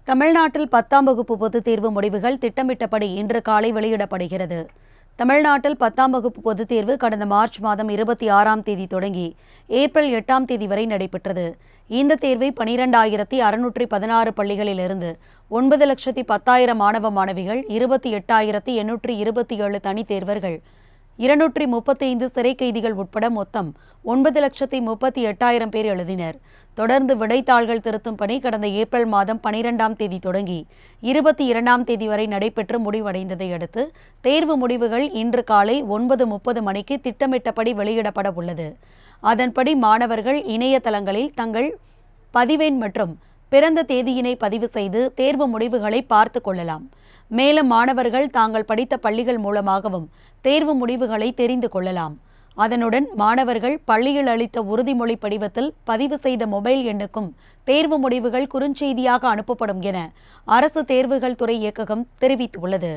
தமிழ்நாட்டில் 10ஆம் வகுப்பு பொதுத் தேர்வு முடிவுகள் திட்டமிட்டபடி இன்று காலை வெளியிடப்படுகிறது. தமிழ்நாட்டில் 10ஆம் வகுப்பு பொதுத் தேர்வு கடந்த மார்ச் மாதம் 26ஆம் தேதி தொடங்கி ஏப்ரல் 8ஆம் தேதி வரை நடைபெற்றது. இந்த தேர்வை 12,616 பள்ளிகளிலிருந்து 9,10,000 மாணவ மாணவிகள், 28,827 தனித் தேர்வர்கள், 235 சிறை கைதிகள் உட்பட மொத்தம் 9,38,000 பேர் எழுதினர். தொடர்ந்து விடைத்தாள்கள் திருத்தும் பணி கடந்த ஏப்ரல் மாதம் 12ஆம் தேதி தொடங்கி 22ஆம் தேதி வரை நடைபெற்று முடிவடைந்ததை அடுத்து தேர்வு முடிவுகள் இன்று காலை 9:30 மணிக்கு திட்டமிட்டபடி வெளியிடப்பட உள்ளது. அதன்படி மாணவர்கள் இணையதளங்களில் தங்கள் பதிவெண் மற்றும் பிறந்த தேதியினை பதிவு செய்து தேர்வு முடிவுகளை பார்த்து கொள்ளலாம். மேலும் மாணவர்கள் தாங்கள் படித்த பள்ளிகள் மூலமாகவும் தேர்வு முடிவுகளை தெரிந்து கொள்ளலாம். அதனுடன் மாணவர்கள் பள்ளியில் அளித்த உறுதிமொழி படிவத்தில் பதிவு செய்த மொபைல் எண்ணுக்கும் தேர்வு முடிவுகள் குறுஞ்செய்தியாக அனுப்பப்படும் என அரசு தேர்வுகள் துறை இயக்ககம் தெரிவித்துள்ளது.